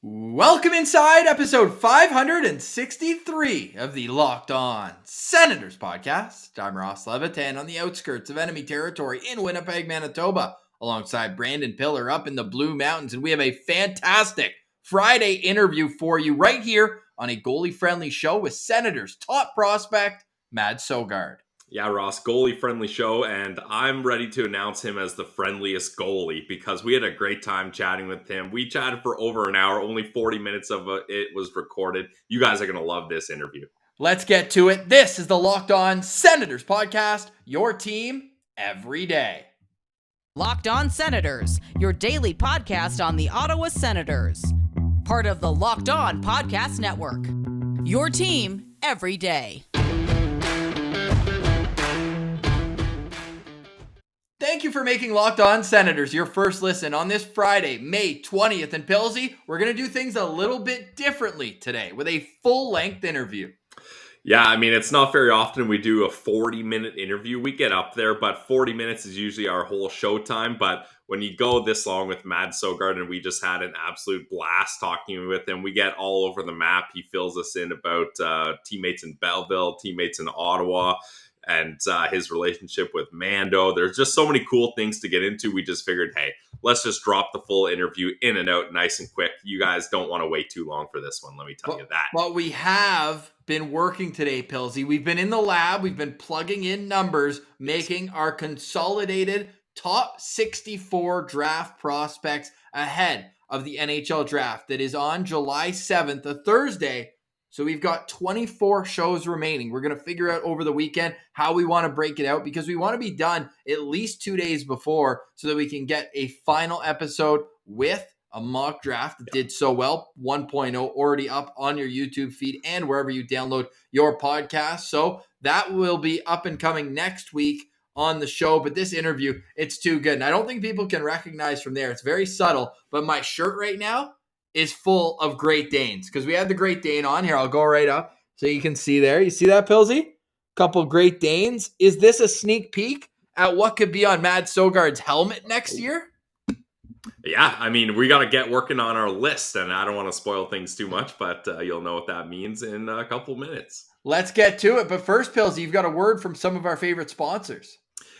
Welcome inside episode 563 of the Locked On Senators podcast. I'm Ross Levitan on the outskirts of enemy territory in Winnipeg, Manitoba, alongside Brandon Piller up in the Blue Mountains. And we have a fantastic Friday interview for you right here on a goalie-friendly show with Senators top prospect, Mads Søgaard. Yeah, Ross, goalie-friendly show, and I'm ready to announce him as the friendliest goalie because we had a great time chatting with him. We chatted for over an hour, only 40 minutes of it was recorded. You guys are going to love this interview. Let's get to it. This is the Locked On Senators podcast, your team every day. Locked On Senators, your daily podcast on the Ottawa Senators. Part of the Locked On Podcast Network. Your team every day. Thank you for making Locked On Senators your first listen on this Friday, May 20th. And Pilsy, we're going to do things a little bit differently today with a full-length interview. Yeah, I mean, it's not very often we do a 40-minute interview. We get up there, but 40 minutes is usually our whole show time. But when you go this long with Mads Søgaard, and we just had an absolute blast talking with him, we get all over the map. He fills us in about teammates in Belleville, teammates in Ottawa, and his relationship with Mando. There's just so many cool things to get into. We just figured, hey, let's just drop the full interview in and out nice and quick. You guys don't want to wait too long for this one, let me tell you that. But we have been working today, Pilsy. We've been in the lab. We've been plugging in numbers, making our consolidated top 64 draft prospects ahead of the NHL draft that is on July 7th, a Thursday. So we've got 24 shows remaining. We're going to figure out over the weekend how we want to break it out because we want to be done at least 2 days before so that we can get a final episode with a mock draft that did so well. 1.0 already up on your YouTube feed and wherever you download your podcast. So that will be up and coming next week on the show. But this interview, it's too good. And I don't think people can recognize from there. It's very subtle. But my shirt right now is full of Great Danes because we had the Great Dane on here. I'll go right up so you can see there. You see that, Pilsy? Couple Great Danes. Is this a sneak peek at what could be on Mads Søgaard's helmet next year? Yeah, I mean, we got to get working on our list, and I don't want to spoil things too much, but you'll know what that means in a couple minutes. Let's get to it. But first, Pilsy, you've got a word from some of our favorite sponsors.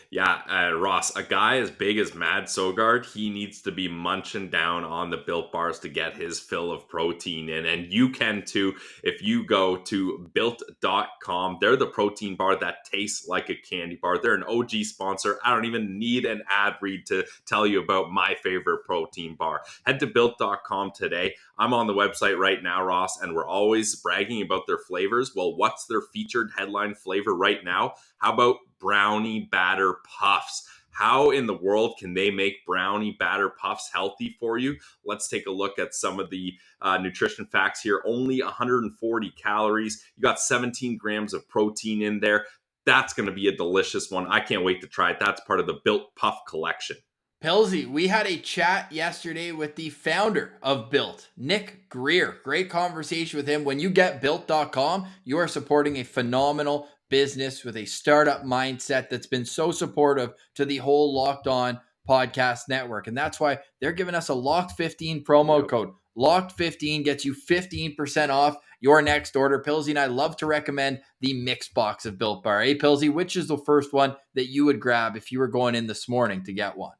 Yeah, Ross, a guy as big as Mads Søgaard, he needs to be munching down on the Built Bars to get his fill of protein in. And you can too if you go to Built.com. They're the protein bar that tastes like a candy bar. They're an OG sponsor. I don't even need an ad read to tell you about my favorite protein bar. Head to Built.com today. I'm on the website right now, Ross, and we're always bragging about their flavors. Well, what's their featured headline flavor right now? How about brownie batter puffs? How in the world can they make brownie batter puffs healthy for you? Let's take a look at some of the nutrition facts here. Only 140 calories. You got 17 grams of protein in there. That's going to be a delicious one. I can't wait to try it. That's part of the Built Puff collection. Pilsy, we had a chat yesterday with the founder of Built, Nick Greer. Great conversation with him. When you get Built.com, you are supporting a phenomenal business with a startup mindset that's been so supportive to the whole Locked On podcast network. And that's why they're giving us a Locked15 promo code. Locked15 gets you 15% off your next order. Pilsy and I love to recommend the mix box of Built Bar. Hey, Pilsy, which is the first one that you would grab if you were going in this morning to get one?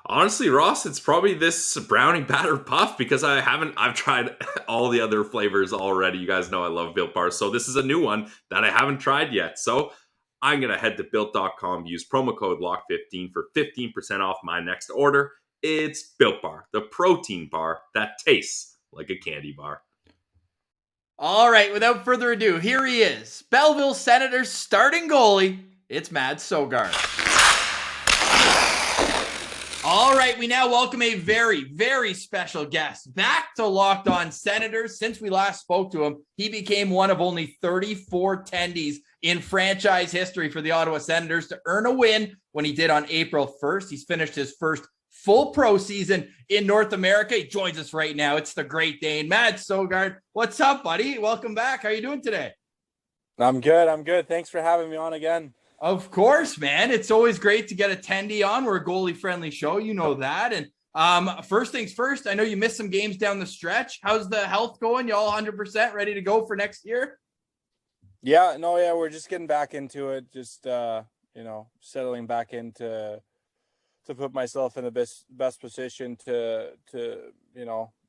Honestly, Ross, it's probably this brownie batter puff because I've tried all the other flavors already. You guys know I love Built Bars. So this is a new one that I haven't tried yet. So I'm going to head to Built.com, use promo code LOCK15 for 15% off my next order. It's Built Bar, the protein bar that tastes like a candy bar. All right, without further ado, here he is. Belleville Senators starting goalie. It's Mads Søgaard. All right, we now welcome a very, very special guest back to Locked On Senators. Since we last spoke to him, he became one of only 34 attendees in franchise history for the Ottawa Senators to earn a win when he did on April 1st. He's finished his first full pro season in North America. He joins us right now. It's the Great Dane, Mads Søgaard. What's up, buddy? Welcome back. How are you doing today? I'm good. Thanks for having me on again. Of course, man. It's always great to get a attendee on. We're a goalie-friendly show. You know that. And First things first, I know you missed some games down the stretch. How's the health going? You all 100% ready to go for next year? Yeah, no, yeah, we're just getting back into it. Just settling back into to put myself in the best position to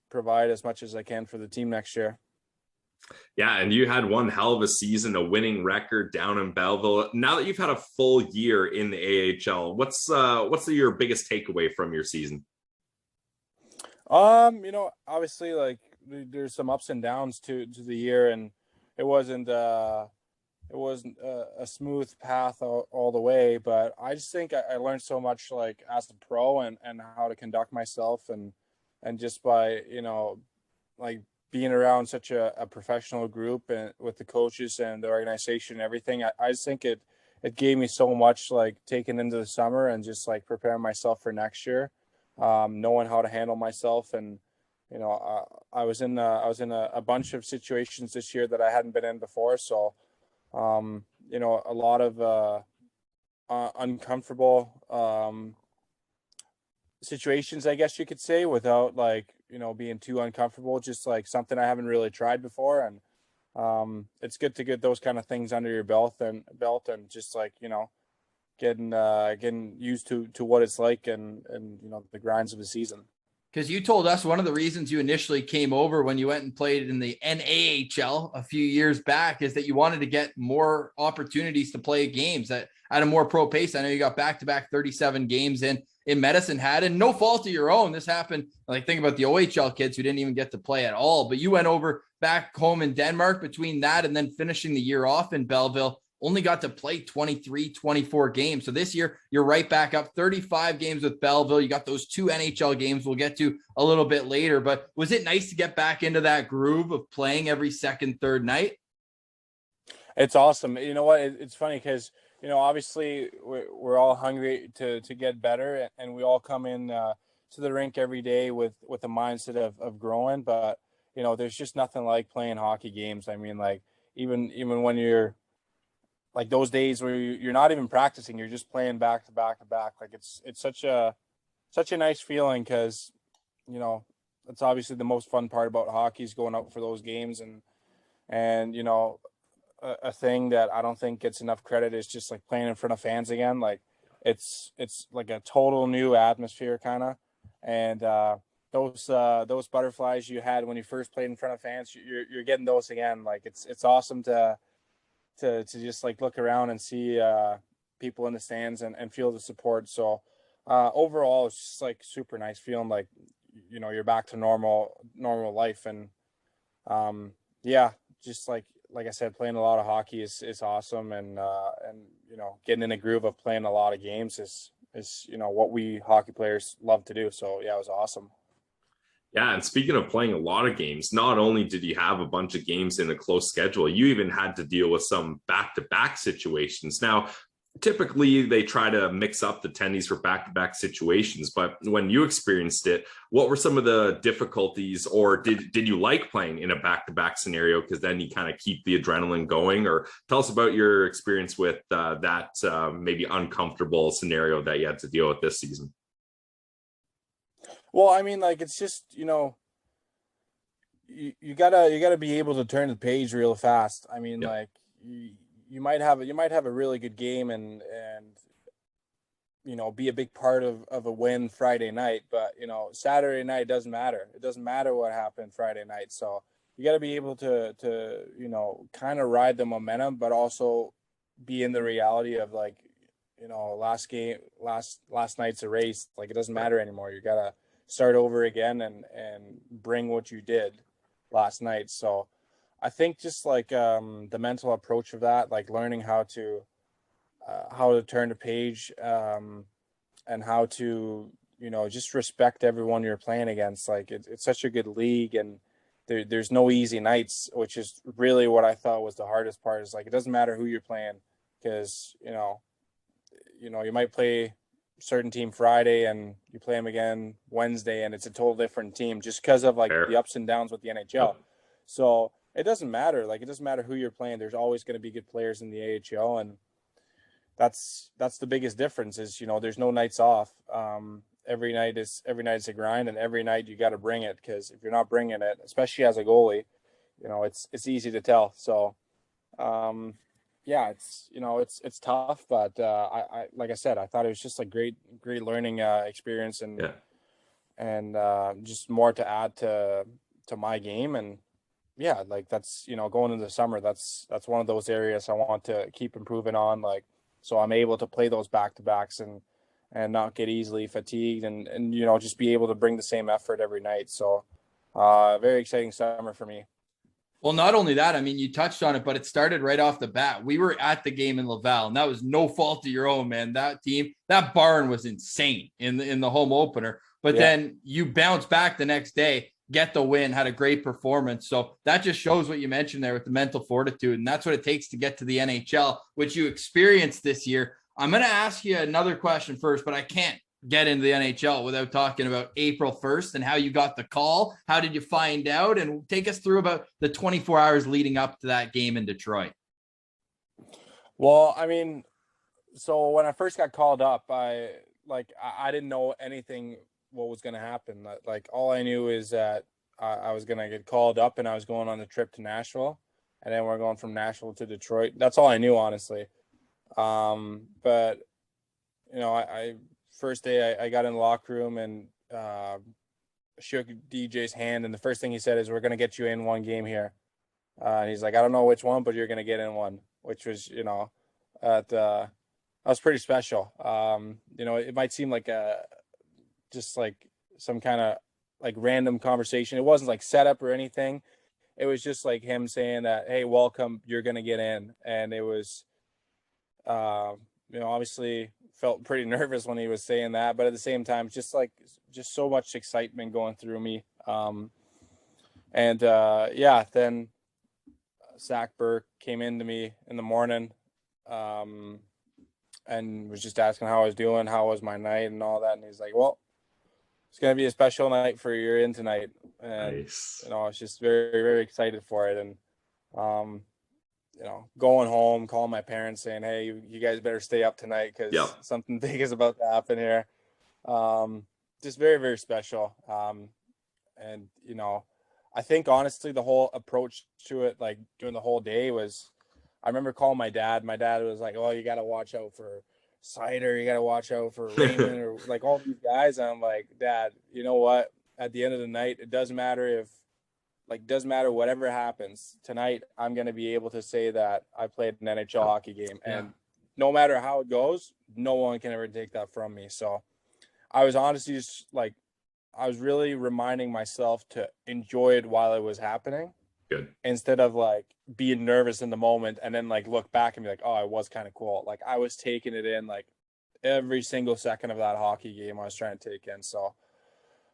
provide as much as I can for the team next year. Yeah, and you had one hell of a season, a winning record down in Belleville. Now that you've had a full year in the AHL, what's your biggest takeaway from your season? Obviously, like there's some ups and downs to the year, and it wasn't a smooth path all the way. But I just think I learned so much, like as a pro, and how to conduct myself, and just by like being around such a professional group and with the coaches and the organization and everything. I just think it gave me so much, like taking into the summer and just like preparing myself for next year. Knowing how to handle myself, and I was in a bunch of situations this year that I hadn't been in before, so a lot of uncomfortable situations, I guess you could say, without like being too uncomfortable, just like something I haven't really tried before. And it's good to get those kind of things under your belt and just like getting used to what it's like, and the grinds of the season. Because you told us one of the reasons you initially came over when you went and played in the NAHL a few years back is that you wanted to get more opportunities to play games at a more pro pace. I know you got back-to-back 37 games in Medicine Hat, and no fault of your own. This happened, like think about the OHL kids who didn't even get to play at all, but you went over back home in Denmark between that and then finishing the year off in Belleville. Only got to play 23, 24 games. So this year, you're right back up 35 games with Belleville. You got those 2 NHL games we'll get to a little bit later. But was it nice to get back into that groove of playing every second, third night? It's awesome. You know what? It's funny because, obviously we're all hungry to get better, and we all come in to the rink every day with a mindset of growing. But, there's just nothing like playing hockey games. I mean, like even when you're, like those days where you're not even practicing, you're just playing back to back to back. Like it's such a nice feeling, because, it's obviously the most fun part about hockey is going out for those games. And a thing that I don't think gets enough credit is just like playing in front of fans again. Like it's like a total new atmosphere kind of. And those butterflies you had when you first played in front of fans, you're getting those again. Like it's awesome to just like look around and see people in the stands and feel the support. So overall, it's just like super nice feeling like, you're back to normal life. And just like I said, playing a lot of hockey is awesome. And getting in a groove of playing a lot of games is what we hockey players love to do. So yeah, it was awesome. Yeah, and speaking of playing a lot of games, not only did you have a bunch of games in a close schedule, you even had to deal with some back-to-back situations. Now, typically they try to mix up the attendees for back-to-back situations, but when you experienced it, what were some of the difficulties, or did you like playing in a back-to-back scenario, because then you kind of keep the adrenaline going? Or tell us about your experience with that maybe uncomfortable scenario that you had to deal with this season. Well, I mean, like, it's just, you gotta be able to turn the page real fast. I mean, like you might have a really good game and be a big part of a win Friday night, but Saturday night doesn't matter. It doesn't matter what happened Friday night. So you got to be able to kind of ride the momentum, but also be in the reality of like, last night's a race. Like, it doesn't matter anymore. You gotta start over again and bring what you did last night. So I think just like the mental approach of that, like learning how to turn the page and how to, just respect everyone you're playing against. Like it's such a good league, and there's no easy nights, which is really what I thought was the hardest part. Is like, it doesn't matter who you're playing, because, you might play certain team Friday and you play them again Wednesday, and it's a total different team just because of like the ups and downs with the NHL. So it doesn't matter. Like, it doesn't matter who you're playing. There's always going to be good players in the AHL, and that's the biggest difference is, there's no nights off. every night is a grind, and every night you got to bring it, because if you're not bringing it, especially as a goalie, it's easy to tell. So, yeah, it's tough, but I like I said, I thought it was just a great learning experience, and just more to add to my game. And yeah, like that's, going into the summer, that's one of those areas I want to keep improving on, like, so I'm able to play those back-to-backs and not get easily fatigued, and just be able to bring the same effort every night. So very exciting summer for me. Well, not only that, I mean, you touched on it, but it started right off the bat. We were at the game in Laval, and that was no fault of your own, man. That team, that barn was insane in the home opener. But then you bounce back the next day, get the win, had a great performance. So that just shows what you mentioned there with the mental fortitude, and that's what it takes to get to the NHL, which you experienced this year. I'm going to ask you another question first, but I can't get into the NHL without talking about April 1st and how you got the call. How did you find out? And take us through about the 24 hours leading up to that game in Detroit. Well, I mean, so when I first got called up, I didn't know anything what was going to happen. Like, all I knew is that I was going to get called up, and I was going on the trip to Nashville, and then we're going from Nashville to Detroit. That's all I knew, honestly. But I first day I got in the locker room and shook DJ's hand, and the first thing he said is, "We're going to get you in one game here." And he's like, "I don't know which one, but you're going to get in one," which was, that was pretty special. It might seem like just like some kind of like random conversation. It wasn't like set up or anything. It was just like him saying that, "Hey, welcome, you're going to get in." And it was, obviously felt pretty nervous when he was saying that, but at the same time, just so much excitement going through me. Then Zach Burke came into me in the morning, and was just asking how I was doing, how was my night and all that. And he's like, "Well, it's going to be a special night for you in tonight." And, nice. I was just very, very excited for it. And, going home, calling my parents saying, "Hey, you guys better stay up tonight, because something big is about to happen here." Just very, very special. And, I think honestly, the whole approach to it, like during the whole day, was, I remember calling my dad. My dad was like, "Oh, you got to watch out for Cider. You got to watch out for Raymond," or like all these guys. And I'm like, "Dad, you know what? At the end of the night, it doesn't matter whatever happens tonight, I'm going to be able to say that I played an NHL hockey game. And no matter how it goes, no one can ever take that from me." So I was honestly just like, I was really reminding myself to enjoy it while it was happening. Good. Instead of like being nervous in the moment and then like look back and be like, "Oh, it was kind of cool." Like, I was taking it in, like every single second of that hockey game I was trying to take in. So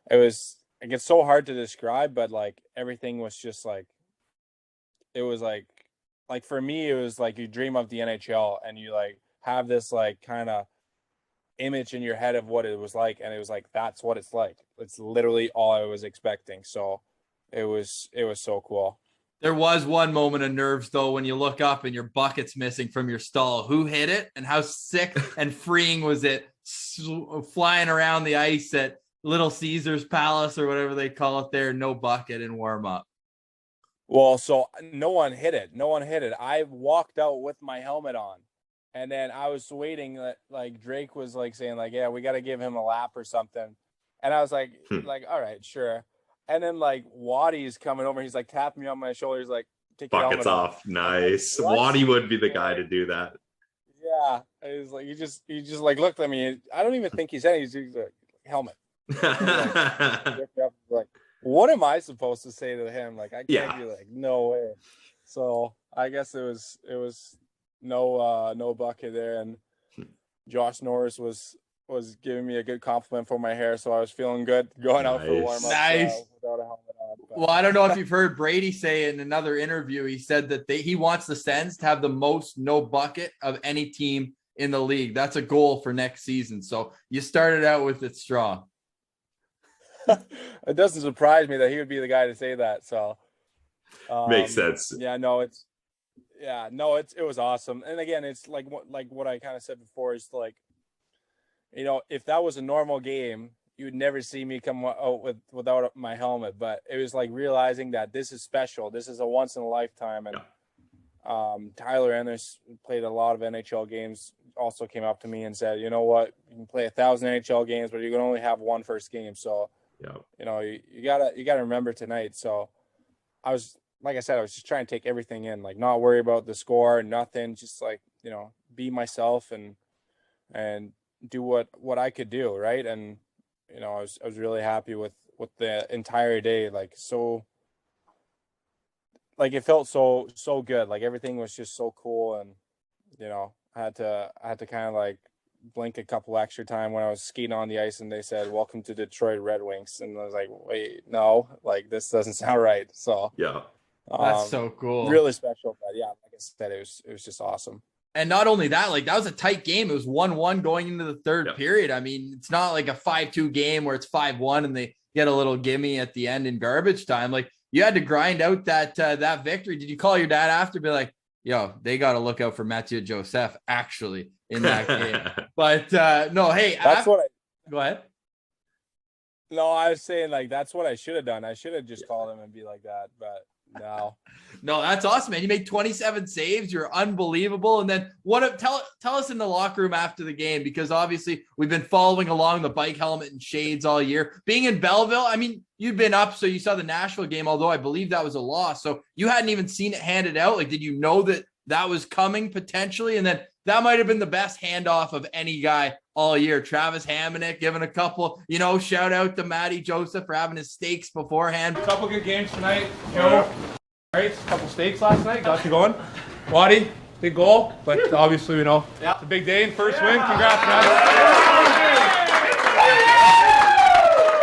it's so hard to describe, but like everything was just like, it was like for me, it was like you dream of the NHL and you like have this like kind of image in your head of what it was like. And it was like, that's what it's like. It's literally all I was expecting. So it was so cool. There was one moment of nerves, though, when you look up and your bucket's missing from your stall. Who hit it, and how sick and freeing was it flying around the ice at Little Caesars Palace or whatever they call it there, no bucket in warm up? Well, so no one hit it. I walked out with my helmet on, and then I was waiting. Like Drake was like saying like, "Yeah, we got to give him a lap or something," and I was like, "All right, sure." And then like Waddy's coming over. He's like tapping me on my shoulder. He's like, "Take your Buckets helmet off." Nice. Like, Waddy would be the guy to do that. Yeah, it was like he just like looked at me. I don't even think he said he's like, "Helmet." Like, what am I supposed to say to him? Like, I can't be like, "No way." So I guess it was no bucket there, and Josh Norris was giving me a good compliment for my hair, so I was feeling good going out for warm up. Nice. Without a helmet on. But, well, I don't know if you've heard Brady say in another interview, he said that he wants the Sens to have the most no bucket of any team in the league. That's a goal for next season. So you started out with it strong. It doesn't surprise me that he would be the guy to say that. So makes sense. It was awesome. And again, it's like what I kind of said before is like, if that was a normal game, you would never see me come out without my helmet, but it was like realizing that this is special. This is a once in a lifetime. And Tyler Ennis played a lot of NHL games, also came up to me and said, you know what, you can play 1,000 NHL games, but you can only have one first game. So, you know, you gotta remember tonight. So I was, like I said, I was just trying to take everything in, like not worry about the score, nothing, just like, you know, be myself and do what I could do. Right. And, you know, I was really happy with the entire day. Like, so, like, it felt so good. Like everything was just so cool. And, you know, I had to kind of like blink a couple extra time when I was skating on the ice and they said, "Welcome to Detroit Red Wings." And I was like, wait, no, like this doesn't sound right. So that's so cool. Really special. But yeah, like I said, it was just awesome. And not only that, like that was a tight game. It was 1-1 going into the third period. I mean, it's not like a 5-2 game where it's 5-1 and they get a little gimme at the end in garbage time. Like you had to grind out that victory. Did you call your dad after, be like, yo, they got to look out for Mathieu Joseph actually in that game? But no, hey, go ahead. No, I was saying like that's what I should have done. I should have just called him and be like that, but no, that's awesome, man. You made 27 saves. You're unbelievable. And then tell us in the locker room after the game, because obviously we've been following along the bike helmet and shades all year. Being in Belleville, I mean, you'd been up, so you saw the Nashville game, although I believe that was a loss. So you hadn't even seen it handed out. Like, did you know that was coming potentially? And then that might have been the best handoff of any guy all year. Travis Hamonic giving a couple, you know, shout out to Matty Joseph for having his steaks beforehand. A couple good games tonight, Joe. Right, a couple steaks last night, got you going. Waddy, big goal, but obviously, you know, it's a big day and first win. Congrats, man.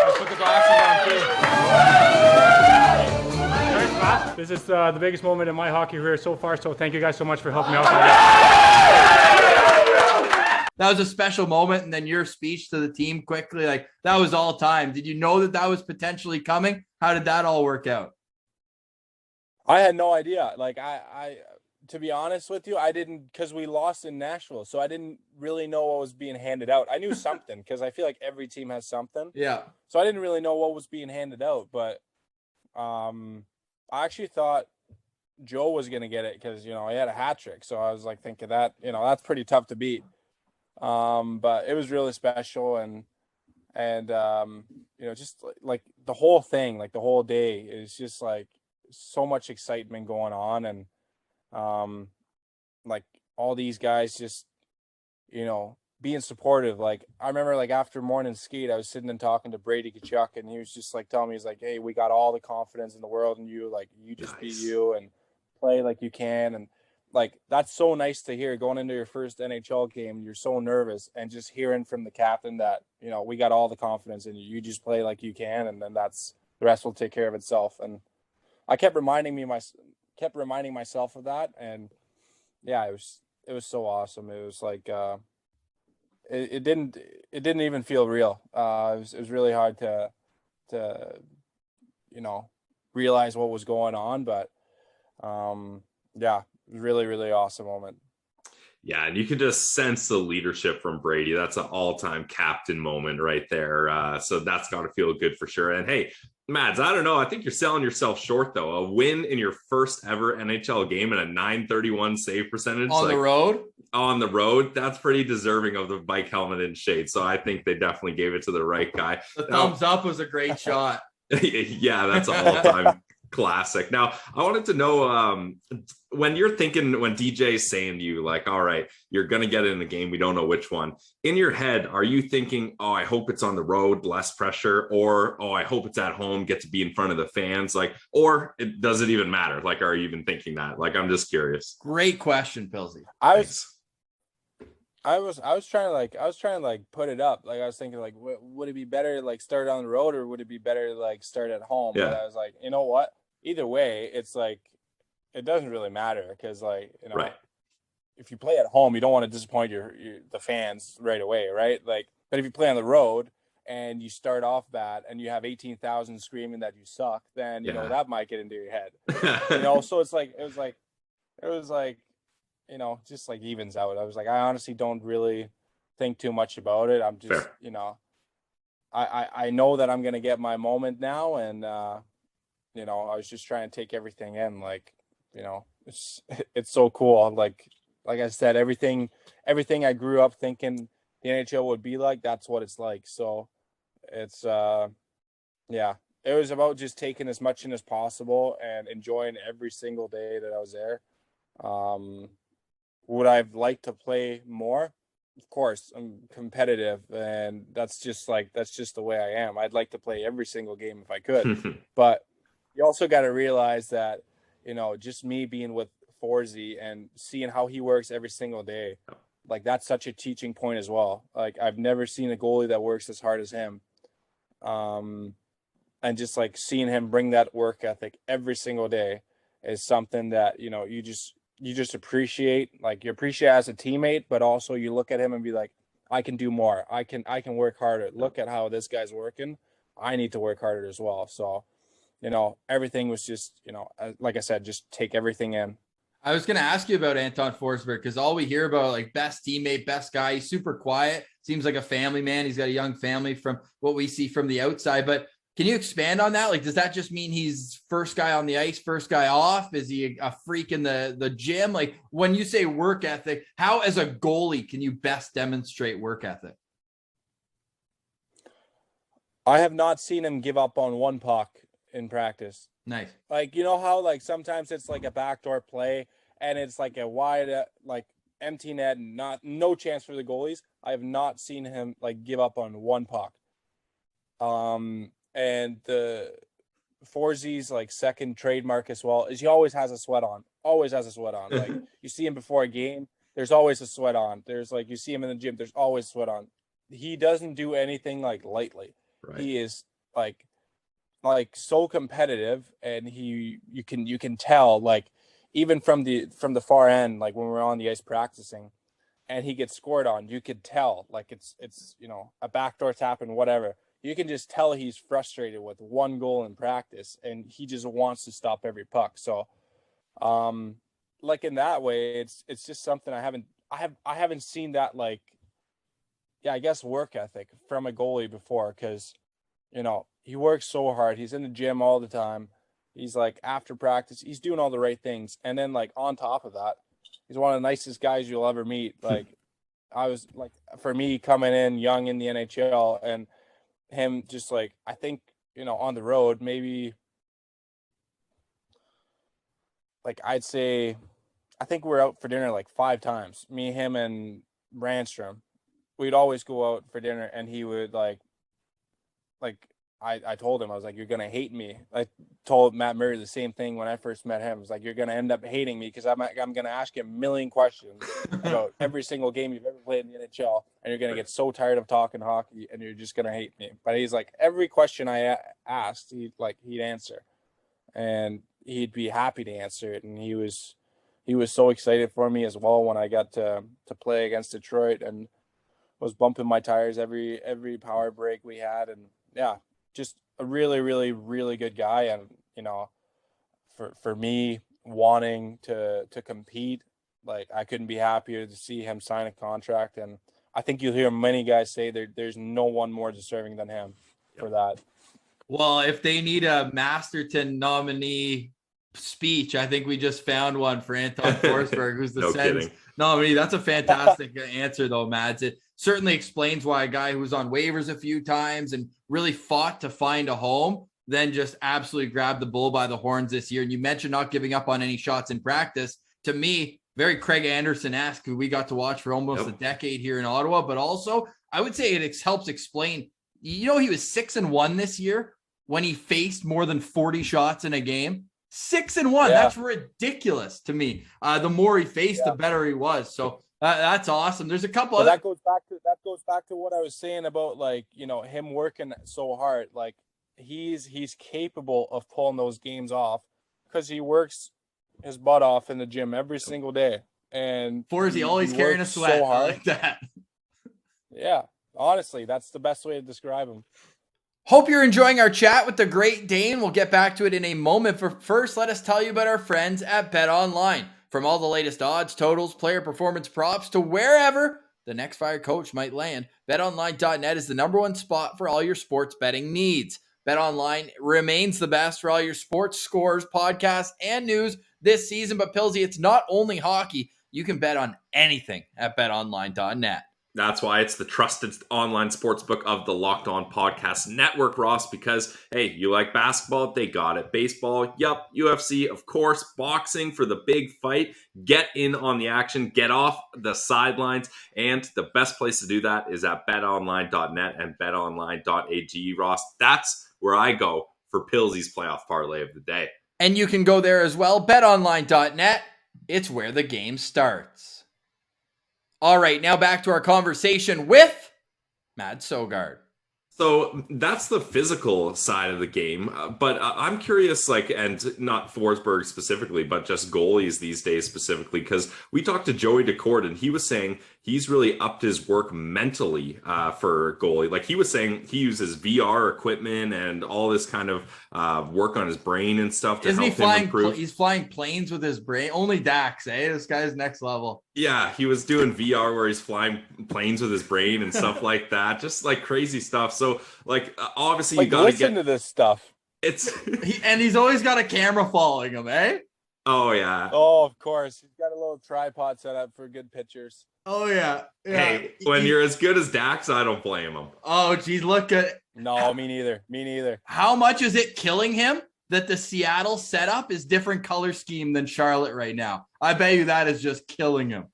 Let's put the glasses on, too. This is the biggest moment in my hockey career so far, so thank you guys so much for helping me out. That was a special moment, and then your speech to the team quickly, like that was all time. Did you know that was potentially coming? How did that all work out? I had no idea. Like I to be honest with you, I didn't, because we lost in Nashville, so I didn't really know what was being handed out. I knew something because I feel like every team has something. Yeah. So I didn't really know what was being handed out, but I actually thought Joe was gonna get it because, you know, he had a hat trick. So I was like thinking that, you know, that's pretty tough to beat. But it was really special and you know, just like the whole thing, like the whole day is just like so much excitement going on, and like all these guys just, you know, being supportive. Like I remember like after morning skate, I was sitting and talking to Brady Tkachuk, and he was just like telling me, he's like, hey, we got all the confidence in the world in you, like you just be you and play like you can. And like that's so nice to hear going into your first NHL game. You're so nervous, and just hearing from the captain that, you know, we got all the confidence in you, you just play like you can, and then that's the rest will take care of itself. And I kept reminding myself of that, and yeah, it was so awesome. It was like it didn't even feel real. It was really hard to you know, realize what was going on, but yeah, it was really, really awesome moment. Yeah, and you can just sense the leadership from Brady. That's an all-time captain moment right there. So that's got to feel good for sure. And hey, Mads, I don't know. I think you're selling yourself short, though. A win in your first ever NHL game and a .931 save percentage. On the road? On the road. That's pretty deserving of the bike helmet and shade. So I think they definitely gave it to the right guy. The thumbs up was a great shot. Yeah, that's all-time classic. Now, I wanted to know when you're thinking, when DJ's saying to you, like, all right, you're going to get it in the game, we don't know which one. In your head, are you thinking, oh, I hope it's on the road, less pressure, or, oh, I hope it's at home, get to be in front of the fans, like, or does it even matter? Like, are you even thinking that? Like, I'm just curious. Great question, Pilsy. I was trying to like put it up. Like I was thinking like, would it be better to like start on the road, or would it be better to like start at home? Yeah. But I was like, you know what? Either way, it's like, it doesn't really matter, because like, you know, if you play at home, you don't want to disappoint the fans right away, right? Like, but if you play on the road and you start off bad and you have 18,000 screaming that you suck, then you know that might get into your head. You know, so it was like, you know, just like evens out. I was like, I honestly don't really think too much about it. I'm just, you know, I know that I'm going to get my moment now. And, you know, I was just trying to take everything in. Like, you know, it's so cool. Like I said, everything I grew up thinking the NHL would be like, that's what it's like. So it's, yeah, it was about just taking as much in as possible and enjoying every single day that I was there. Would I have liked to play more? Of course, I'm competitive, and that's just the way I am. I'd like to play every single game if I could. But you also got to realize that, you know, just me being with Forsy and seeing how he works every single day, like that's such a teaching point as well. Like I've never seen a goalie that works as hard as him. And just like seeing him bring that work ethic every single day is something that, you know, you just appreciate. Like you appreciate as a teammate, but also you look at him and be like, I can do more. I can work harder. Look at how this guy's working. I need to work harder as well. So, you know, everything was just, you know, like I said, just take everything in. I was going to ask you about Anton Forsberg because all we hear about, like, best teammate, best guy. He's super quiet. Seems like a family man. He's got a young family from what we see from the outside. But can you expand on that? Like, does that just mean he's first guy on the ice, first guy off? Is he a freak in the gym? Like, when you say work ethic, how as a goalie can you best demonstrate work ethic? I have not seen him give up on one puck in practice. Nice. Like, you know how like sometimes it's like a backdoor play and it's like a wide, like empty net and no chance for the goalies. I have not seen him like give up on one puck. And the Forzy's like second trademark as well is he always has a sweat on. Always has a sweat on. Like you see him before a game, there's always a sweat on. There's like you see him in the gym, there's always sweat on. He doesn't do anything like lightly. Right. He is like so competitive, and you can tell like even from the far end, like when we're on the ice practicing and he gets scored on, you could tell like it's you know, a backdoor tap and whatever. You can just tell he's frustrated with one goal in practice and he just wants to stop every puck. So like in that way, it's just something I haven't seen that, like, yeah, I guess work ethic from a goalie before, because, you know, he works so hard. He's in the gym all the time. He's like after practice, he's doing all the right things. And then like on top of that, he's one of the nicest guys you'll ever meet. Like I was like, for me coming in young in the NHL and him just like, I think, you know, on the road, maybe like I'd say, I think we're out for dinner like 5 times. Me, him, and Brandstrom. We'd always go out for dinner, and he would like I told him, I was like, you're gonna hate me. I told Matt Murray the same thing when I first met him. I was like, you're gonna end up hating me because I'm gonna ask you a million questions about every single game you've ever played in the NHL, and you're gonna get so tired of talking hockey, and you're just gonna hate me. But he's like, every question I asked, he'd answer, and he'd be happy to answer it, and he was so excited for me as well when I got to play against Detroit, and was bumping my tires every power break we had. And yeah, just a really, really, really good guy. And, you know, for me wanting to compete, like I couldn't be happier to see him sign a contract. And I think you'll hear many guys say there's no one more deserving than him for that. Well, if they need a Masterton nominee speech, I think we just found one for Anton Forsberg, who's the Sens nominee. That's a fantastic answer, though, Mads. It certainly explains why a guy who's on waivers a few times and really fought to find a home, then just absolutely grabbed the bull by the horns this year. And you mentioned not giving up on any shots in practice. To me, very Craig Anderson-esque, who we got to watch for almost a decade here in Ottawa. But also, I would say it helps explain, you know, he was 6-1 this year when he faced more than 40 shots in a game. 6-1. Yeah. That's ridiculous to me. The more he faced, the better he was. So that's awesome. There's a couple that goes back to what I was saying about, like, you know, him working so hard. Like he's capable of pulling those games off because he works his butt off in the gym every single day. And Forsy always carrying a sweat so hard. Like that. Yeah, honestly, that's the best way to describe him. Hope you're enjoying our chat with the Great Dane. We'll get back to it in a moment. But first, let us tell you about our friends at BetOnline. From all the latest odds, totals, player performance props to wherever the next fired coach might land. BetOnline.net is the #1 spot for all your sports betting needs. BetOnline remains the best for all your sports scores, podcasts, and news this season. But Pillsy, it's not only hockey. You can bet on anything at BetOnline.net. That's why it's the trusted online sportsbook of the Locked On Podcast Network, Ross, because, hey, you like basketball? They got it. Baseball? Yup. UFC? Of course. Boxing for the big fight. Get in on the action. Get off the sidelines. And the best place to do that is at betonline.net and betonline.ag, Ross. That's where I go for Pillsy's playoff parlay of the day. And you can go there as well. BetOnline.net. It's where the game starts. All right, now back to our conversation with Mads Søgaard. So that's the physical side of the game, but I'm curious, and not Forsberg specifically, but just goalies these days specifically, because we talked to Joey Daccord and he was saying he's really upped his work mentally for goalie. Like he was saying he uses VR equipment and all this kind of work on his brain and stuff to help him improve. He's flying planes with his brain. Only Dax, eh? This guy's next level. Yeah, he was doing VR where he's flying planes with his brain and stuff like that. Just like crazy stuff. So obviously you got to listen to this stuff. He's always got a camera following him, eh? Oh yeah. Oh, of course. He's got a little tripod set up for good pictures. Oh yeah. Hey, when you're as good as Dax, I don't blame him. Oh geez, look at. No, me neither. How much is it killing him that the Seattle setup is different color scheme than Charlotte right now? I bet you that is just killing him.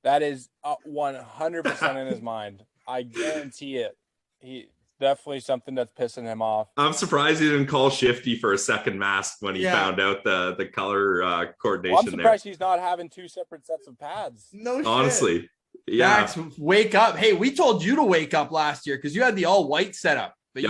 That is 100% in his mind. I guarantee it. He definitely something that's pissing him off. I'm surprised he didn't call Shifty for a second mask when he found out the color coordination. Well, I'm surprised he's not having 2 separate sets of pads. No shit. Honestly. Yeah. Dax, wake up. Hey, we told you to wake up last year because you had the all-white setup. But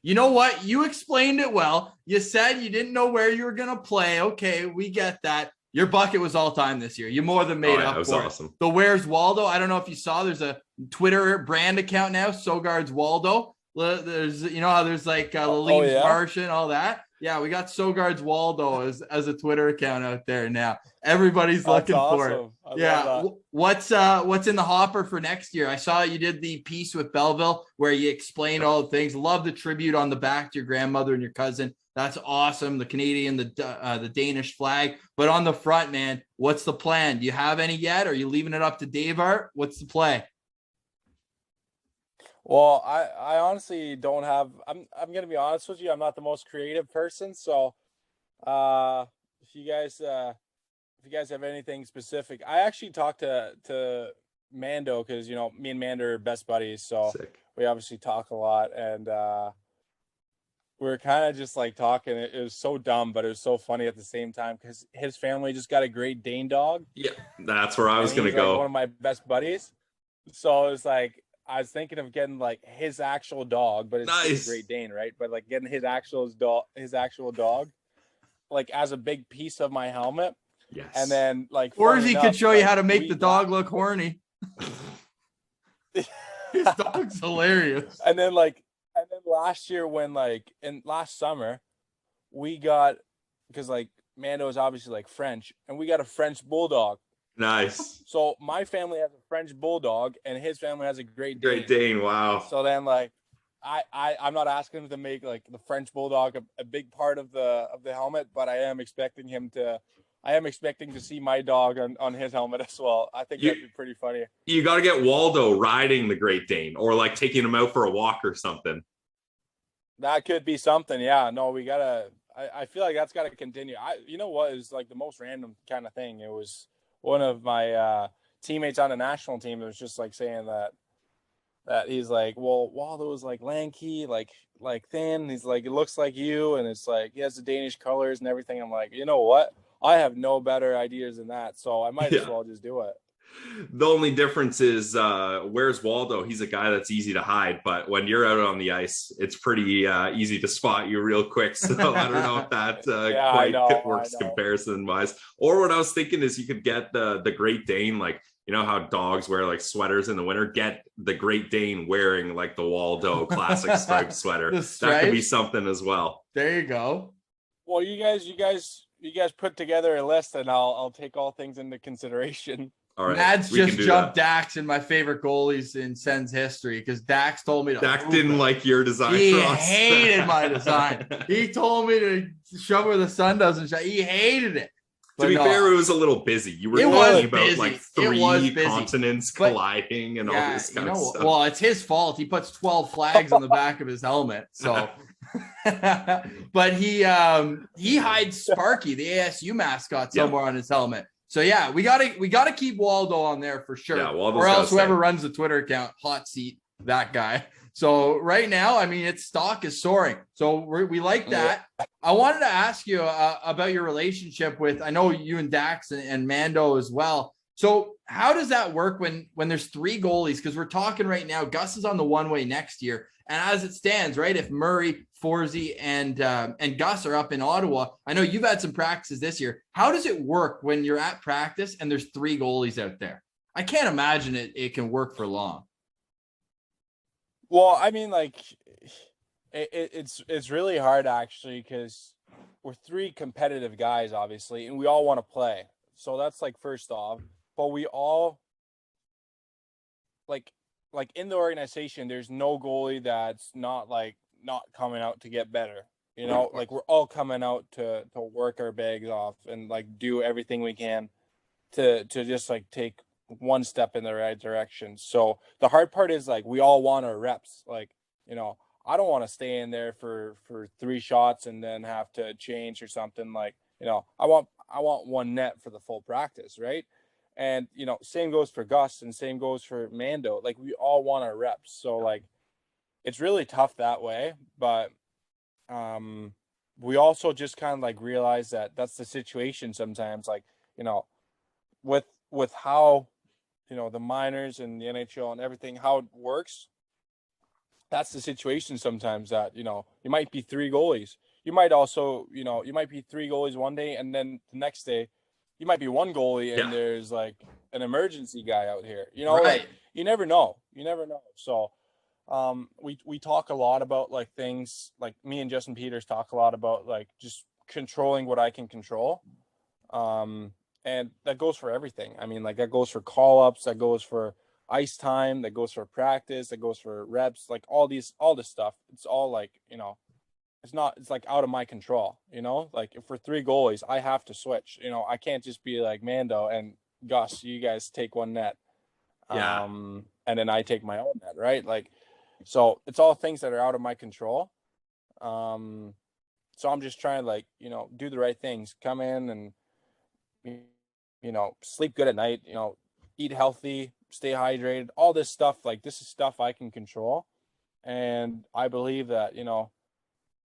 you know what? You explained it well. You said you didn't know where you were going to play. Okay, we get that. Your bucket was all-time this year. You more than made up for it. That was awesome. The Where's Waldo? I don't know if you saw. There's a Twitter brand account now, Søgaard's Waldo. There's, how there's like Leaves Martian, all that. Yeah, we got Søgaard's Waldo as a Twitter account out there now. Everybody's looking for it. Yeah, what's in the hopper for next year? I saw you did the piece with Belleville where you explained all the things. Love the tribute on the back to your grandmother and your cousin. That's awesome. The Canadian, the Danish flag, but on the front, man, what's the plan? Do you have any yet? Are you leaving it up to Dave Art? What's the play? Well, I honestly don't have. I'm gonna be honest with you. I'm not the most creative person, so if you guys have anything specific, I actually talked to Mando because me and Mando are best buddies, so Sick. We obviously talk a lot, and we were kind of just like talking. It was so dumb, but it was so funny at the same time because his family just got a Great Dane dog. Yeah, that's where I was gonna go. Like one of my best buddies, so it was like. I was thinking of getting like his actual dog, but it's nice. Great Dane, right? But like getting his actual dog, like as a big piece of my helmet. Yes. And then like, or he could show you how to make the dog look horny. His dog's hilarious. And then last year last summer, we got, because like Mando is obviously like French, and we got a French bulldog. Nice. So my family has a French bulldog, and his family has a Great Dane. Great Dane, wow. So then, like, I'm not asking him to make like the French bulldog a big part of the helmet, but I am expecting to see my dog on his helmet as well. I think that'd be pretty funny. You got to get Waldo riding the Great Dane, or like taking him out for a walk or something. That could be something. Yeah. No, we gotta. I feel like that's got to continue. You know what is like the most random kind of thing? It was. One of my teammates on the national team was just like saying that he's like, well, Waldo was like lanky, like thin. He's like, it looks like you, and it's like he has the Danish colors and everything. I'm like, you know what? I have no better ideas than that, so I might as well just do it. The only difference is where's Waldo? He's a guy that's easy to hide, but when you're out on the ice, it's pretty easy to spot you real quick. So I don't know if that works comparison wise. Or what I was thinking is you could get the Great Dane, like, you know how dogs wear like sweaters in the winter, get the Great Dane wearing like the Waldo classic striped sweater. That could be something as well. There you go. Well, you guys put together a list, and I'll take all things into consideration. All right. Mads we can just do jumped that. Dax in my favorite goalies in Sens history because Dax told me to. Dak didn't like your design. He Ross. hated my design. He told me to shove where the sun doesn't shine. He hated it. To be fair, it was a little busy. You were talking about like 3 continents colliding and all this kind of stuff. Well, it's his fault. He puts 12 flags on the back of his helmet. So, but he hides Sparky, the ASU mascot, somewhere on his helmet. So yeah, we gotta keep Waldo on there for sure. Yeah, or else whoever runs the Twitter account, hot seat that guy. So right now, I mean, its stock is soaring. So we like that. I wanted to ask you about your relationship with, I know you and Dax and Mando as well. So how does that work when there's 3 goalies? Because we're talking right now, Gus is on the one-way next year. And as it stands, right, if Murray, Forsey, and Gus are up in Ottawa, I know you've had some practices this year. How does it work when you're at practice and there's 3 goalies out there? I can't imagine it can work for long. Well, I mean, like, it's really hard, actually, because we're 3 competitive guys, obviously, and we all want to play. So that's, like, first off. But we all, like in the organization, there's no goalie that's not coming out to get better. You know, like, we're all coming out to work our bags off and, like, do everything we can to just, like, take one step in the right direction. So the hard part is, like, we all want our reps. Like, you know, I don't want to stay in there for 3 shots and then have to change or something. Like, you know, I want 1 net for the full practice, right? And, you know, same goes for Gus and same goes for Mando. Like, we all want our reps. So, like, it's really tough that way. But we also just kind of, like, realize that that's the situation sometimes. Like, you know, with how, you know, the minors and the NHL and everything, how it works, that's the situation sometimes that, you know, you might be 3 goalies. You might also, you know, you might be 3 goalies one day, and then the next day you might be 1 goalie and there's, like, an emergency guy out here. You know, right. Like, you never know. You never know. So we talk a lot about, like, things, like, me and Justin Peters talk a lot about, like, just controlling what I can control. And that goes for everything. I mean, like, that goes for call-ups, that goes for ice time, that goes for practice, that goes for reps, like, all this stuff. It's all, like, you know, it's like out of my control, you know? Like, if we're 3 goalies, I have to switch. You know, I can't just be like, Mando and Gus, you guys take 1 net. Yeah. And then I take my own net, right? Like, so it's all things that are out of my control. So I'm just trying to, like, you know, do the right things, come in and, you know, sleep good at night, you know, eat healthy, stay hydrated, all this stuff. Like, this is stuff I can control. And I believe that, you know,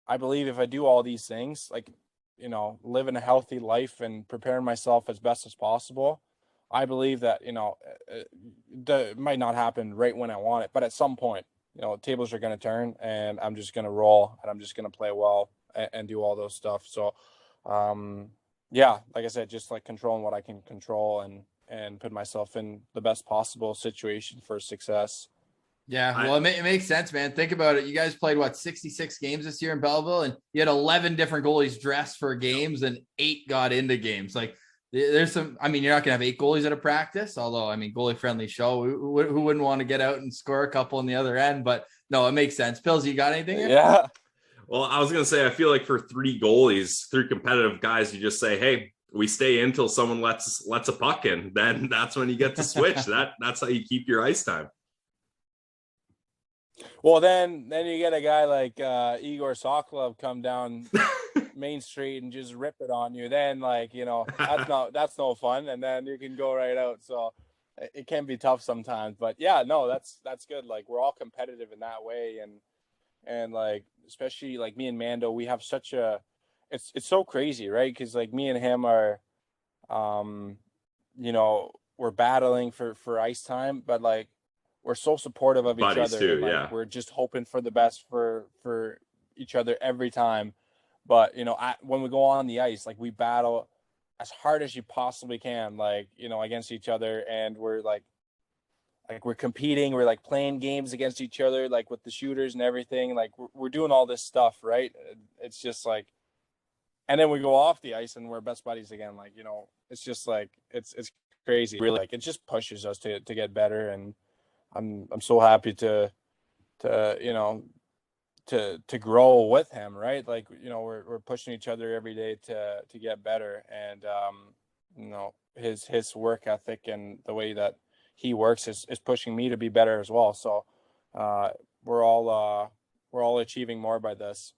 if I do all these things, like, you know, living a healthy life and preparing myself as best as possible, I believe that, you know, it might not happen right when I want it, but at some point, you know, tables are going to turn and I'm just going to roll and I'm just going to play well and do all those stuff. So, yeah, like I said, just, like, controlling what I can control and put myself in the best possible situation for success. Yeah, well, it makes sense, man. Think about it. You guys played, 66 games this year in Belleville, and you had 11 different goalies dressed for games, and 8 got into games. Like, there's some, I mean, you're not going to have 8 goalies at a practice, although, I mean, goalie-friendly show. Who wouldn't want to get out and score a couple on the other end? But, no, it makes sense. Pills, you got anything here? Yeah. Well, I was going to say, I feel like for 3 goalies, 3 competitive guys, you just say, hey, we stay in until someone lets a puck in. Then that's when you get to switch. That's how you keep your ice time. Well, then you get a guy like Igor Sokolov come down Main Street and just rip it on you. Then, like, you know, that's no fun. And then you can go right out. So it can be tough sometimes. But yeah, no, that's good. Like, we're all competitive in that way, and like, especially, like, me and Mando, we have such a it's so crazy, right? Because, like, me and him are, you know, we're battling for ice time, but, like, we're so supportive of each other. Too, like, yeah. We're just hoping for the best for each other every time. But, you know, when we go on the ice, like, we battle as hard as you possibly can, like, you know, against each other. And we're like we're competing, we're, like, playing games against each other, like, with the shooters and everything. Like, we're doing all this stuff, right? It's just like, and then we go off the ice and we're best buddies again. Like, you know, it's just like, it's crazy. Really, like, it just pushes us to get better, and I'm so happy to grow with him, right? Like, we're pushing each other every day to get better, and his work ethic and the way that he works is pushing me to be better as well. So we're all achieving more by this.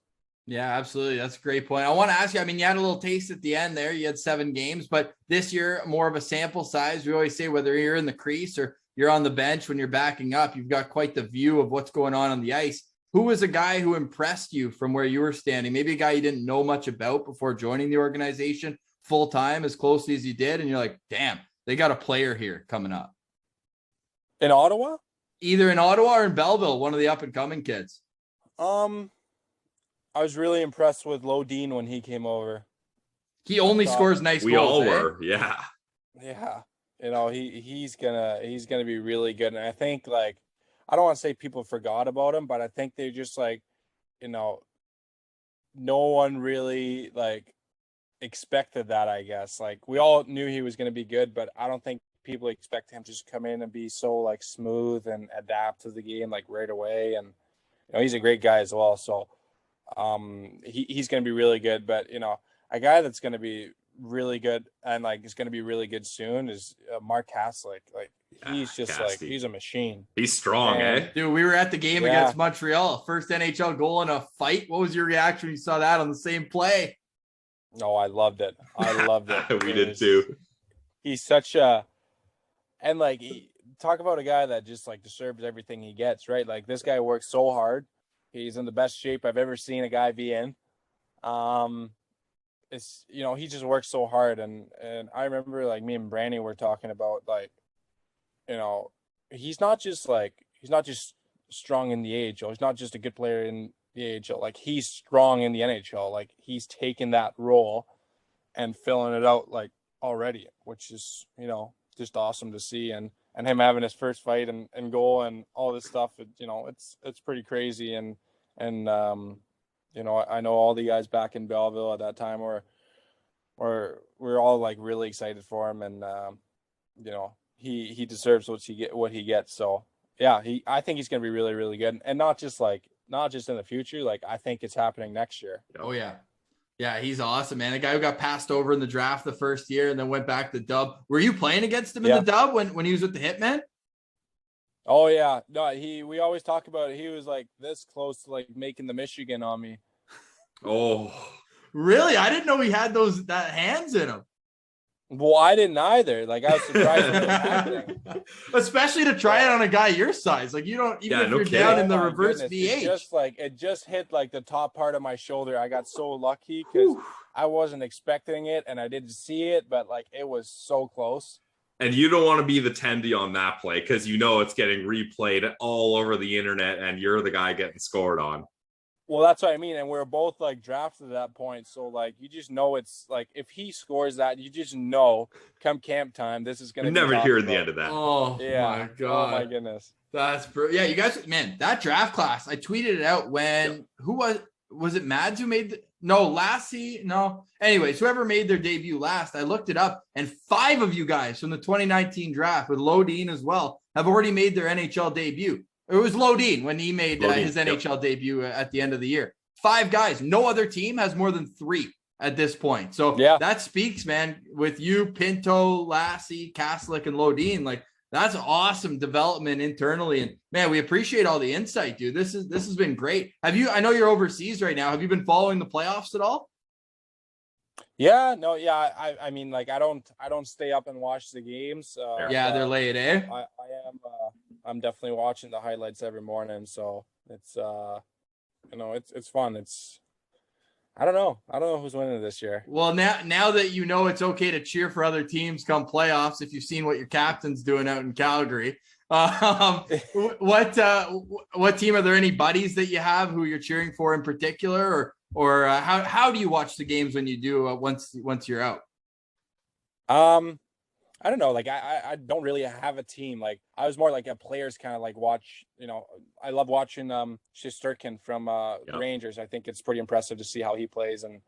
Yeah, absolutely. That's a great point. I want to ask you, I mean, you had a little taste at the end there. You had 7 games, but this year, more of a sample size. We always say whether you're in the crease or you're on the bench when you're backing up, you've got quite the view of what's going on the ice. Who was a guy who impressed you from where you were standing? Maybe a guy you didn't know much about before joining the organization full time as closely as you did, and you're like, damn, they got a player here coming up. In Ottawa? Either in Ottawa or in Belleville, one of the up-and-coming kids. I was really impressed with Lodin when he came over. He only scores nice we goals. We all were, yeah. Yeah. He's gonna be really good. And I think, like, I don't want to say people forgot about him, but I think they just, like, no one really, like, expected that, I guess. Like, we all knew he was gonna be good, but I don't think people expect him to just come in and be so, like, smooth and adapt to the game, like, right away. And he's a great guy as well. So he's going to be really good. But a guy that's going to be really good and, like, is going to be really good soon is Mark Kaslik. Like, he's just like, he's a machine. He's strong, Dude, we were at the game against Montreal, first NHL goal in a fight. What was your reaction when you saw that on the same play? No, I loved it. We did too. He's such and, like, talk about a guy that just, like, deserves everything he gets, right? Like, this guy works so hard. He's in the best shape I've ever seen a guy be in. It's, he just works so hard. And I remember, like, me and Brandy were talking about, like, he's not just strong in the AHL. He's not just a good player in the AHL. Like, he's strong in the NHL. Like, he's taken that role and filling it out, like, already, which is, just awesome to see. And him having his first fight and goal and all this stuff, it's pretty crazy. And I know all the guys back in Belleville at that time we're all, like, really excited for him, and he deserves what he gets. So yeah, I think he's going to be really, really good, and not just in the future. Like, I think it's happening next year. Oh yeah. Yeah, he's awesome, man. A guy who got passed over in the draft the first year and then went back to Dub. Were you playing against him in the Dub when he was with the Hitmen? Oh yeah. No, we always talk about it. He was, like, this close to, like, making the Michigan on me. Oh. Really? I didn't know he had that hands in him. Well, I didn't either. Like, I was surprised it was happening. Especially to try it on a guy your size. Like, you don't, even if you're down in the reverse VH. It just hit, like, the top part of my shoulder. I got so lucky because I wasn't expecting it and I didn't see it, but, like, it was so close. And you don't want to be the tendy on that play because it's getting replayed all over the internet and you're the guy getting scored on. Well, that's what I mean. And we're both, like, drafted at that point. So, like, you just know it's, like, if he scores that, you just know come camp time, this is going to be never hear the end of that. Oh, yeah. My God. Oh, my goodness. That's yeah, you guys, man, that draft class, I tweeted it out when, who was it Mads who made Lassie? No. Anyways, whoever made their debut last, I looked it up, and 5 of you guys from the 2019 draft with Lodin as well have already made their NHL debut. It was Lodin when he made his NHL debut at the end of the year. 5 guys. No other team has more than 3 at this point. So that speaks, man, with you, Pinto, Lassie, Kaslik, and Lodin. Like, that's awesome development internally. And, man, we appreciate all the insight, dude. This has been great. I know you're overseas right now. Have you been following the playoffs at all? Yeah, no, yeah. I mean, like, I don't stay up and watch the games. They're late, eh? I am. I'm definitely watching the highlights every morning. So it's it's fun. I don't know who's winning this year. Well, now that you know it's okay to cheer for other teams come playoffs, if you've seen what your captain's doing out in Calgary, what team, are there any buddies that you have who you're cheering for in particular, or how do you watch the games when you do once you're out? I don't know. Like, I don't really have a team. Like, I was more like a players kind of, like, watch, I love watching Shesterkin from the Rangers. I think it's pretty impressive to see how he plays. And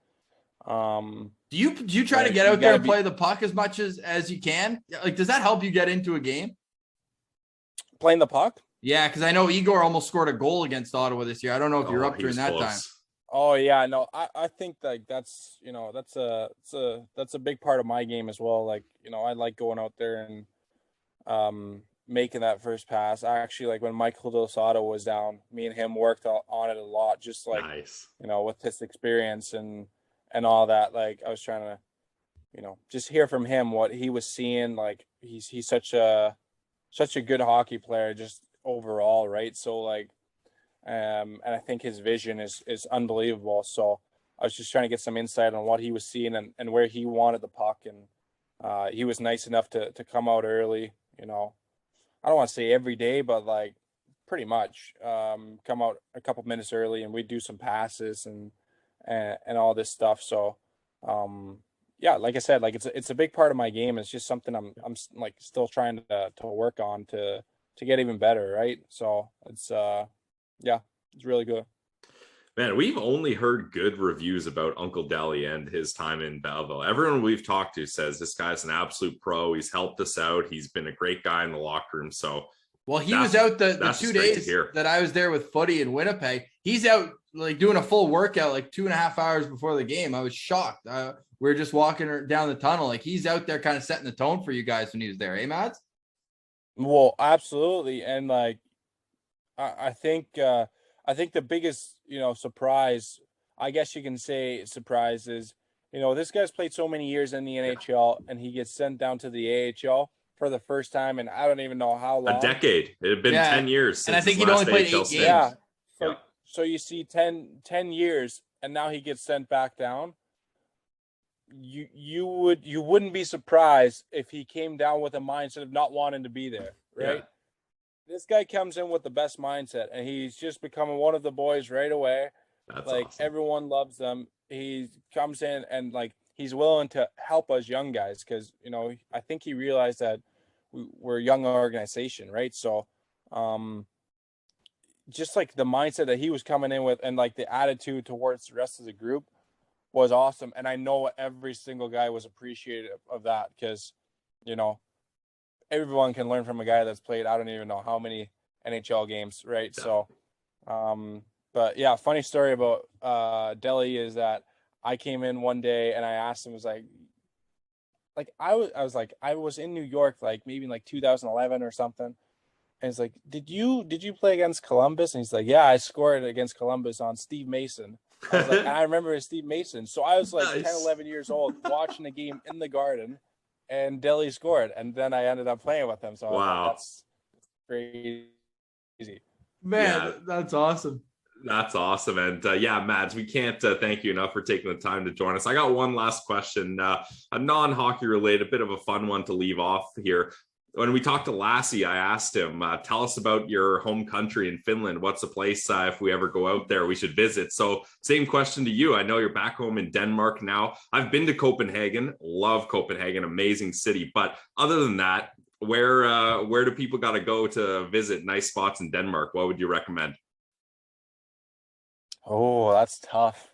Do you try to get out there and play the puck as much as you can? Like, does that help you get into a game? Playing the puck? Yeah, because I know Igor almost scored a goal against Ottawa this year. I don't know if you're up during that time. Oh yeah, no, I think like that's a big part of my game as well. Like, I like going out there and making that first pass. I actually, like, when Michael Del Sotto was down, me and him worked on it a lot, just like with his experience and all that. Like, I was trying to just hear from him what he was seeing. Like, he's such a good hockey player just overall, right? So like, and I think his vision is unbelievable. So I was just trying to get some insight on what he was seeing and where he wanted the puck. And he was nice enough to come out early, I don't want to say every day, but like pretty much come out a couple minutes early, and we'd do some passes and all this stuff. So yeah, like I said, like it's a big part of my game. It's just something I'm like still trying to work on to get even better, right? So it's it's really good. Man, we've only heard good reviews about Uncle Deli and his time in Belleville. Everyone we've talked to says this guy's an absolute pro. He's helped us out. He's been a great guy in the locker room. So, well, he was out the 2 days that I was there with Footy in Winnipeg. He's out like doing a full workout like 2.5 hours before the game. I was shocked. We were just walking down the tunnel. Like, he's out there kind of setting the tone for you guys when he was there. Eh, Mads? Well, absolutely. And like, I think the biggest, surprise, I guess you can say surprise, is, this guy's played so many years in the NHL, and he gets sent down to the AHL for the first time, and I don't even know how long. A decade. It had been 10 years since, and I think he'd only played 8 games. Yeah. So you see 10 years, and now he gets sent back down. You wouldn't be surprised if he came down with a mindset of not wanting to be there, right? Yeah. This guy comes in with the best mindset, and he's just becoming one of the boys right away. That's like awesome. Everyone loves him. He comes in and like he's willing to help us young guys because I think he realized that we're a young organization, right? So, just like the mindset that he was coming in with, and like the attitude towards the rest of the group was awesome. And I know every single guy was appreciative of that because, everyone can learn from a guy that's played, I don't even know how many NHL games, right? Yeah. So, but yeah, funny story about Deli is that I came in one day and I asked him, I was in New York, like maybe in like 2011 or something. And it's like, did you play against Columbus? And he's like, yeah, I scored against Columbus on Steve Mason. I was like, and I remember Steve Mason. So I was like 10, 11 years old watching a game in the Garden. And Deli scored, and then I ended up playing with him. So wow, that's crazy, man. That's awesome. That's awesome. And Mads, we can't thank you enough for taking the time to join us. I got one last question, a non-hockey related, a bit of a fun one to leave off here. When we talked to Lassie, I asked him, tell us about your home country in Finland. What's a place, if we ever go out there, we should visit? So same question to you. I know you're back home in Denmark now. I've been to Copenhagen, love Copenhagen, amazing city. But other than that, where do people got to go to visit nice spots in Denmark? What would you recommend? Oh, that's tough.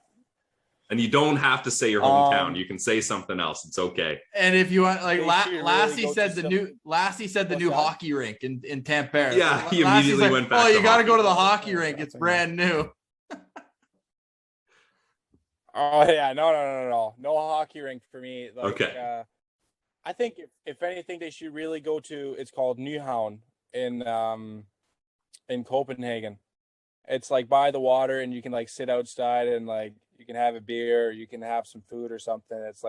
And you don't have to say your hometown. You can say something else. It's okay. And if you want, like Lassie said, the new hockey rink in Tampere. Yeah, he immediately went back. Oh, you got to go to the hockey rink. It's brand new. Oh yeah, no hockey rink for me. Like, okay. I think if anything, they should really go to. It's called Nyhavn in Copenhagen. It's like by the water, and you can like sit outside and like. You can have a beer, you can have some food or something. It's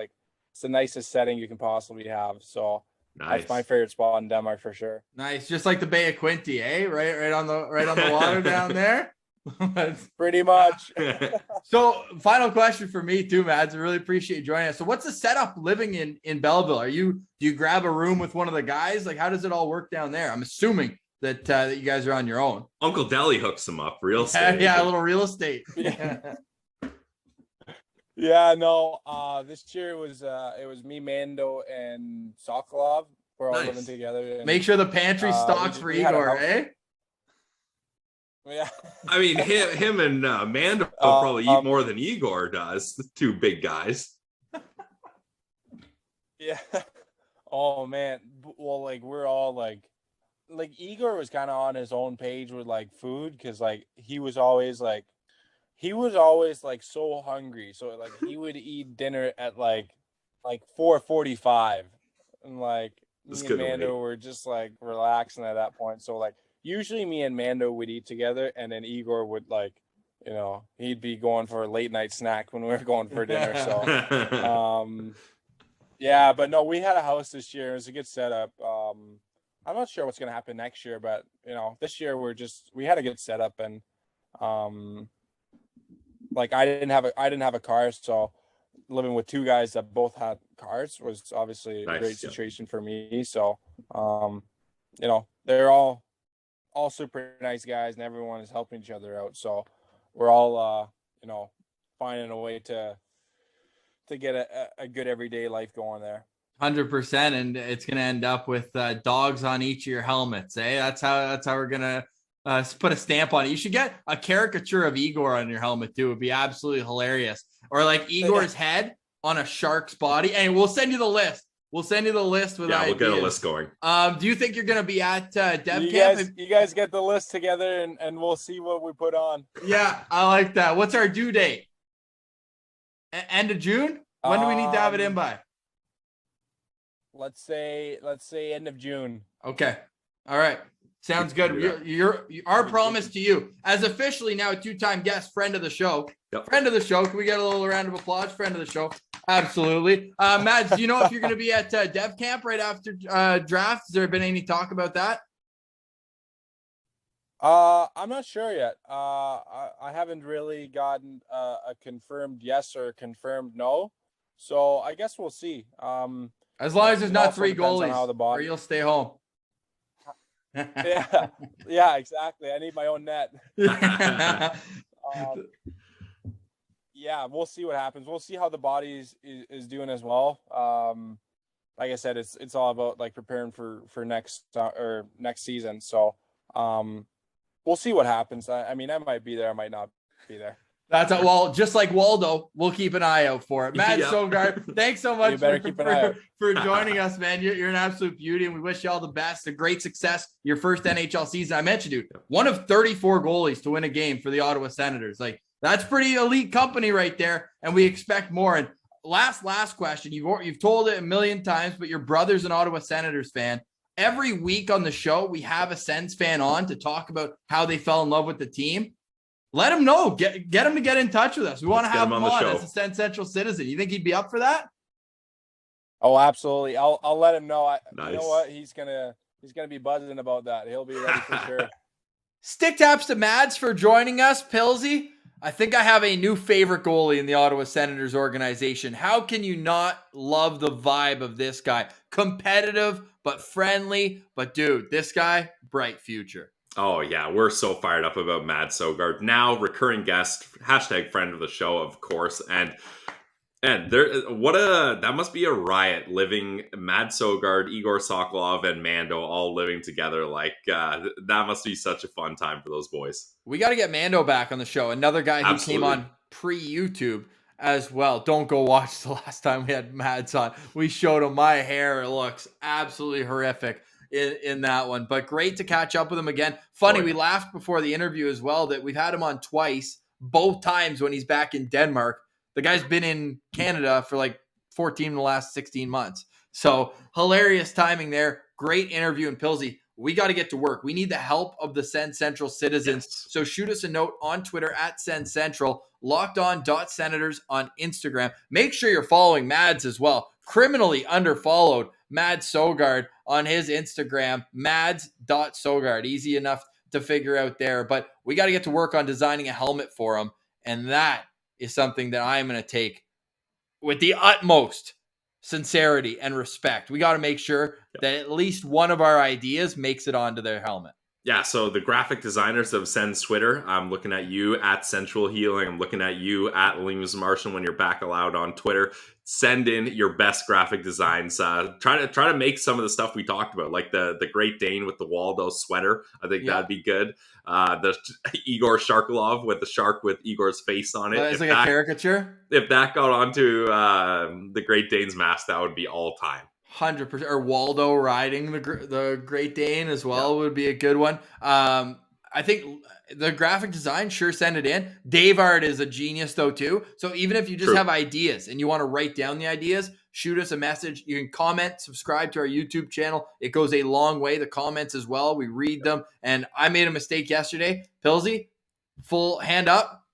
the nicest setting you can possibly have. So nice. That's my favorite spot in Denmark for sure. Nice, just like the Bay of Quinte, eh? Right on the water down there. Pretty much. So, final question for me too, Mads. I really appreciate you joining us. So, what's the setup living in Belleville? Do you grab a room with one of the guys? Like, how does it all work down there? I'm assuming that you guys are on your own. Uncle Deli hooks them up, real estate. Yeah, a little real estate. Yeah, no. This year it was me, Mando, and Sokolov. We're all living together. And, make sure the pantry stocks for Igor, eh? Yeah. I mean, him and Mando probably eat more than Igor does. The two big guys. Yeah. Oh man. Well, like we're all like Igor was kind of on his own page with like food because like he was always like so hungry. So like he would eat dinner at like 4:45, and like me and Mando were just like relaxing at that point. So like usually me and Mando would eat together, and then Igor would like, he'd be going for a late night snack when we were going for dinner. So yeah, but no, we had a house this year. It was a good setup. I'm not sure what's gonna happen next year, but this year we had a good setup, and like I didn't have a car, so living with two guys that both had cars was obviously a great situation for me. So they're all super nice guys, and everyone is helping each other out. So we're all finding a way to get a good everyday life going there. 100%, and it's gonna end up with dogs on each of your helmets. That's how we're gonna put a stamp on it. You should get a caricature of Igor on your helmet too. It would be absolutely hilarious. Or like Igor's head on a shark's body. And we'll send you the list. We'll send you the list with ideas. We'll get a list going. Do you think you're going to be at Dev Camp? You guys get the list together, and we'll see what we put on. Yeah, I like that. What's our due date? End of June? When do we need to have it in by? Let's say end of June. Okay. All right. Sounds good. You're our promise to you as officially now a 2-time guest, friend of the show. Yep. Friend of the show. Can we get a little round of applause? Friend of the show. Absolutely. Mads, do you know if you're going to be at Dev Camp right after draft? Has there been any talk about that? I'm not sure yet. I haven't really gotten a confirmed yes or confirmed no. So I guess we'll see. As long as there's not 3 goalies, or you'll stay home. Yeah, exactly. I need my own net. Yeah, we'll see what happens. We'll see how the body is doing as well. Like I said, it's all about like preparing for next season. So we'll see what happens. I mean, I might be there, I might not be there. Well, just like Waldo, we'll keep an eye out for it. Mads Søgaard, thanks so much for joining us, man. You're an absolute beauty, and we wish you all the best. A great success, your first NHL season. I mentioned, dude, one of 34 goalies to win a game for the Ottawa Senators. Like, that's pretty elite company right there, and we expect more. And last question, you've told it a million times, but your brother's an Ottawa Senators fan. Every week on the show, we have a Sens fan on to talk about how they fell in love with the team. Let him know. Get him to get in touch with us. We want to have him on as a Sens Central citizen. You think he'd be up for that? Oh, absolutely. I'll let him know. Nice. You know what? He's gonna be buzzing about that. He'll be ready for sure. Stick taps to Mads for joining us, Pilsy. I think I have a new favorite goalie in the Ottawa Senators organization. How can you not love the vibe of this guy? Competitive, but friendly. But dude, this guy, bright future. Oh, yeah. We're so fired up about Mads Søgaard. Now, recurring guest, # friend of the show, of course. And that must be a riot living Mads Søgaard, Igor Sokolov, and Mando all living together. Like, that must be such a fun time for those boys. We got to get Mando back on the show. Another guy who came on pre-YouTube as well. Don't go watch the last time we had Mads on. We showed him my hair. It looks absolutely horrific in that one, but great to catch up with him again. Funny, we laughed before the interview as well that we've had him on twice, both times when he's back in Denmark. The guy's been in Canada for like 14 of the last 16 months. So hilarious timing there. Great interview. And Pilsy, we got to get to work. We need the help of the Sens Central citizens. Yes. So shoot us a note on Twitter at Sens Central, lockedon.senators on Instagram. Make sure you're following Mads as well. Criminally underfollowed Mads Søgaard on his Instagram, mads.Søgaard. Easy enough to figure out there. But we got to get to work on designing a helmet for him. And that is something that I'm going to take with the utmost sincerity and respect. We got to make sure that at least one of our ideas makes it onto their helmet. Yeah, so the graphic designers of Sens Twitter, I'm looking at you at Central Healing. I'm looking at you at Williams Martian when you're back allowed on Twitter. Send in your best graphic designs. Try to make some of the stuff we talked about, like the Great Dane with the Waldo sweater. I think that'd be good. The Igor Sharkolov with the shark with Igor's face on it. It's like a caricature. If that got onto the Great Dane's mask, that would be all time. 100%. Or Waldo riding the Great Dane as well would be a good one. I think the graphic design, sure, send it in. Dave Art is a genius though too. So even if you just have ideas and you want to write down the ideas, shoot us a message. You can comment, subscribe to our YouTube channel. It goes a long way. The comments as well. We read them. And I made a mistake yesterday. Pilsy, full hand up.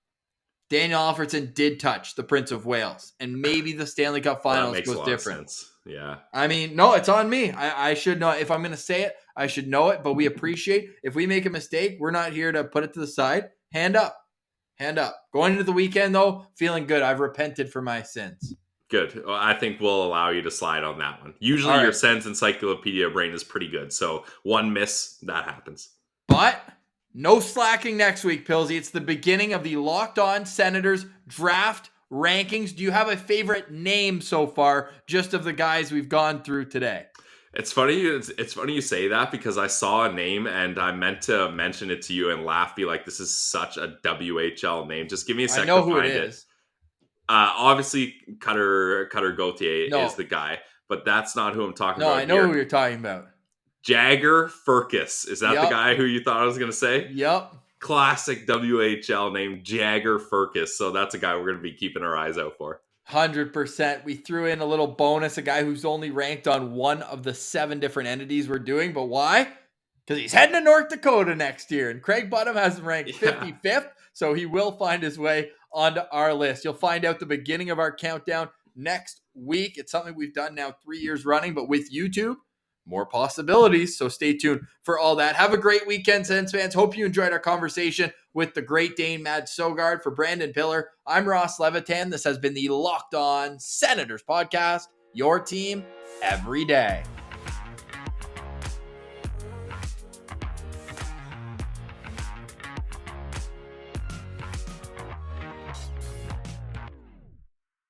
Daniel Alfredson did touch the Prince of Wales, and maybe the Stanley Cup Finals was different. Yeah. I mean, no, it's on me. I should know. If I'm going to say it, I should know it, but we appreciate if we make a mistake. We're not here to put it to the side. Hand up. Hand up. Going into the weekend, though, feeling good. I've repented for my sins. Good. Well, I think we'll allow you to slide on that one. Usually your Sens encyclopedia brain is pretty good, so one miss, that happens. But no slacking next week, Pilsy. It's the beginning of the Locked On Senators draft rankings. Do you have a favorite name so far, just of the guys we've gone through today? It's funny. It's funny you say that because I saw a name and I meant to mention it to you and laugh, be like, "This is such a WHL name." Just give me a second. I know who it is. Obviously, Cutter Gauthier is the guy, but that's not who I'm talking about. No, I know who you're talking about. Jagger Firkus. Is that the guy who you thought I was going to say? Yep. Classic WHL name, Jagger Firkus. So that's a guy we're going to be keeping our eyes out for. 100%. We threw in a little bonus, a guy who's only ranked on one of the 7 different entities we're doing. But why? Because he's heading to North Dakota next year. And Craig Bottom has him ranked 55th. So he will find his way onto our list. You'll find out the beginning of our countdown next week. It's something we've done now 3 years running, but with YouTube, more possibilities. So stay tuned for all that. Have a great weekend, Sens fans. Hope you enjoyed our conversation with the Great Dane, Mads Søgaard. For Brandon Piller, I'm Ross Levitan. This has been the Locked On Senators podcast, your team every day.